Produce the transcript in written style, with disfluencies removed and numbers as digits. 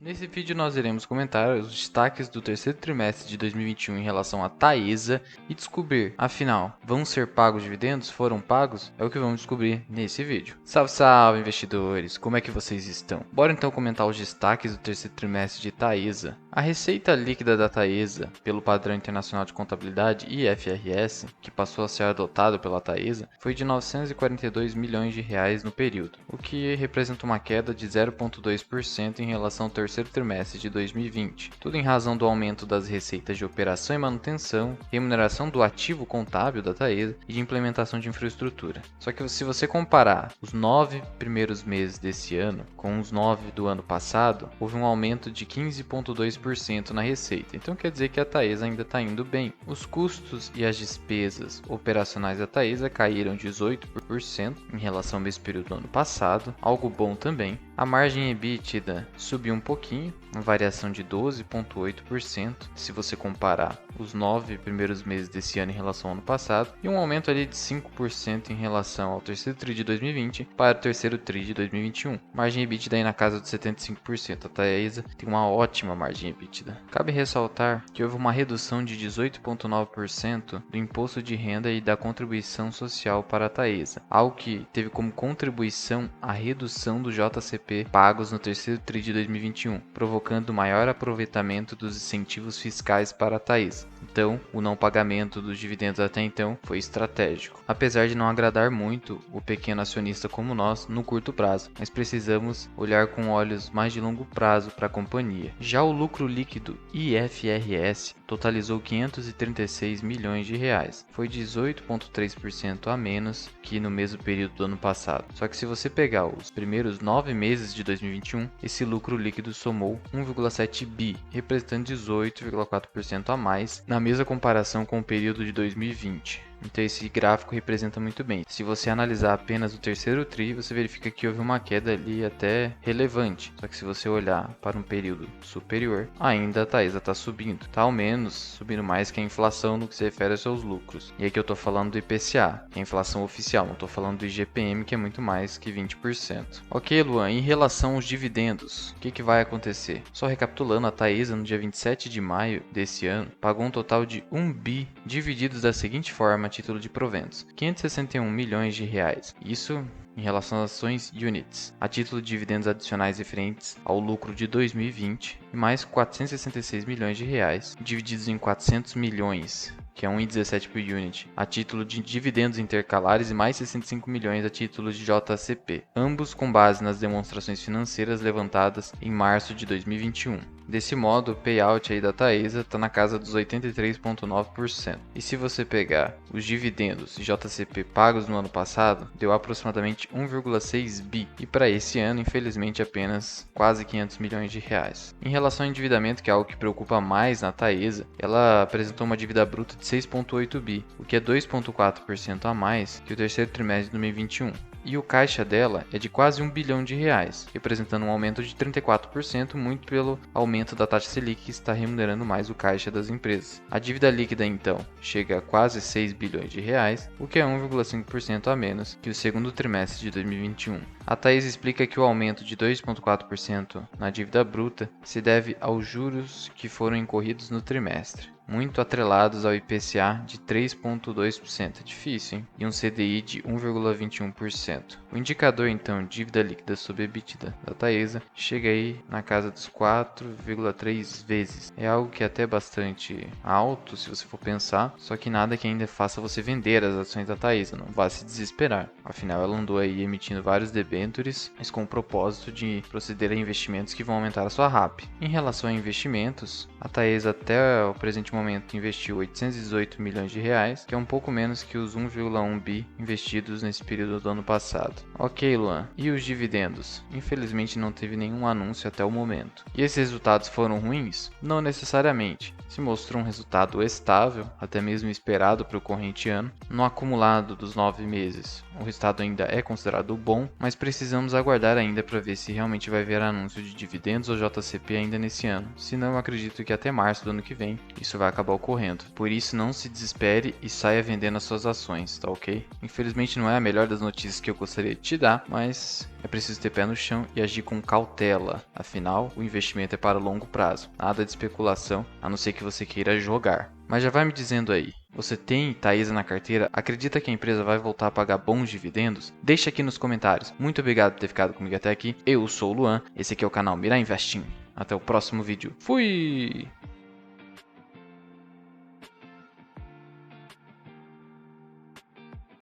Nesse vídeo nós iremos comentar os destaques do terceiro trimestre de 2021 em relação à Taesa e descobrir, afinal, vão ser pagos dividendos? Foram pagos? É o que vamos descobrir nesse vídeo. Salve, salve investidores! Como é que vocês estão? Bora então comentar os destaques do terceiro trimestre de Taesa. A receita líquida da Taesa, pelo Padrão Internacional de Contabilidade IFRS, que passou a ser adotado pela Taesa, foi de 942 milhões de reais no período, o que representa uma queda de 0,2% em relação ao terceiro trimestre de 2020, tudo em razão do aumento das receitas de operação e manutenção, remuneração do ativo contábil da Taesa e de implementação de infraestrutura. Só que se você comparar os 9 primeiros meses desse ano com os 9 do ano passado, houve um aumento de 15,2% na receita, então quer dizer que a Taesa ainda está indo bem. Os custos e as despesas operacionais da Taesa caíram 18% em relação ao mesmo período do ano passado, algo bom também. A margem EBITDA subiu um pouquinho, uma variação de 12,8% se você comparar os 9 primeiros meses desse ano em relação ao ano passado, e um aumento ali de 5% em relação ao terceiro TRI de 2020 para o terceiro TRI de 2021. Margem EBITDA aí na casa dos 75%. A Taesa tem uma ótima margem EBITDA. Cabe ressaltar que houve uma redução de 18,9% do imposto de renda e da contribuição social para a Taesa, algo que teve como contribuição a redução do JCP pagos no terceiro TRI de 2021, provocando maior aproveitamento dos incentivos fiscais para a Taesa. Então, o não pagamento dos dividendos até então foi estratégico. Apesar de não agradar muito o pequeno acionista como nós no curto prazo, mas precisamos olhar com olhos mais de longo prazo para a companhia. Já o lucro líquido IFRS totalizou 536 milhões de reais. Foi 18,3% a menos que no mesmo período do ano passado. Só que se você pegar os primeiros 9 meses de 2021, esse lucro líquido somou 1,7 bi, representando 18,4% a mais na mesma comparação com o período de 2020. Então esse gráfico representa muito bem. Se você analisar apenas o terceiro TRI, você verifica que houve uma queda ali até relevante. Só que se você olhar para um período superior, ainda a Taesa está subindo. Está ao menos subindo mais que a inflação no que se refere aos seus lucros. E aqui eu estou falando do IPCA, que é a inflação oficial. Não estou falando do IGPM, que é muito mais que 20%. Ok, Luan, em relação aos dividendos, o que vai acontecer? Só recapitulando, a Taesa no dia 27 de maio desse ano pagou um total de 1 bi divididos da seguinte forma a título de proventos: 561 milhões de reais. Isso em relação às ações units, a título de dividendos adicionais referentes ao lucro de 2020, e mais 466 milhões de reais, divididos em 400 milhões, que é 1,17 por unit, a título de dividendos intercalares, e mais 65 milhões a título de JCP, ambos com base nas demonstrações financeiras levantadas em março de 2021. Desse modo, o payout aí da Taesa está na casa dos 83,9%. E se você pegar os dividendos e JCP pagos no ano passado, deu aproximadamente 1,6 bi. E para esse ano, infelizmente, apenas quase 500 milhões de reais. Em relação ao endividamento, que é algo que preocupa mais na Taesa, ela apresentou uma dívida bruta de 6,8 bi, o que é 2,4% a mais que o terceiro trimestre de 2021. E o caixa dela é de quase 1 bilhão de reais, representando um aumento de 34%, muito pelo aumento da taxa Selic, que está remunerando mais o caixa das empresas. A dívida líquida, então, chega a quase 6 bilhões de reais, o que é 1,5% a menos que o segundo trimestre de 2021. A Taesa explica que o aumento de 2,4% na dívida bruta se deve aos juros que foram incorridos no trimestre, muito atrelados ao IPCA de 3,2%, é difícil, hein? E um CDI de 1,21%. O indicador, então, dívida líquida sobre EBITDA da Taesa chega aí na casa dos 4,3 vezes. É algo que é até bastante alto, se você for pensar, só que nada que ainda faça você vender as ações da Taesa, não vá se desesperar. Afinal, ela andou aí emitindo vários debêntures, mas com o propósito de proceder a investimentos que vão aumentar a sua RAP. Em relação a investimentos, a Taesa até o presente momento investiu 818 milhões de reais, que é um pouco menos que os 1,1 bi investidos nesse período do ano passado. Ok, Luan, e os dividendos? Infelizmente não teve nenhum anúncio até o momento. E esses resultados foram ruins? Não necessariamente. Se mostrou um resultado estável, até mesmo esperado para o corrente ano. No acumulado dos 9 meses, o resultado ainda é considerado bom, mas precisamos aguardar ainda para ver se realmente vai haver anúncio de dividendos ou JCP ainda nesse ano. Se não, eu acredito que até março do ano que vem isso vai vai acabar ocorrendo. Por isso, não se desespere e saia vendendo as suas ações, tá ok? Infelizmente não é a melhor das notícias que eu gostaria de te dar, mas é preciso ter pé no chão e agir com cautela. Afinal, o investimento é para longo prazo, nada de especulação, a não ser que você queira jogar. Mas já vai me dizendo aí, você tem Taesa na carteira? Acredita que a empresa vai voltar a pagar bons dividendos? Deixa aqui nos comentários. Muito obrigado por ter ficado comigo até aqui. Eu sou o Luan, esse aqui é o canal Mirar Investing. Até o próximo vídeo. Fui!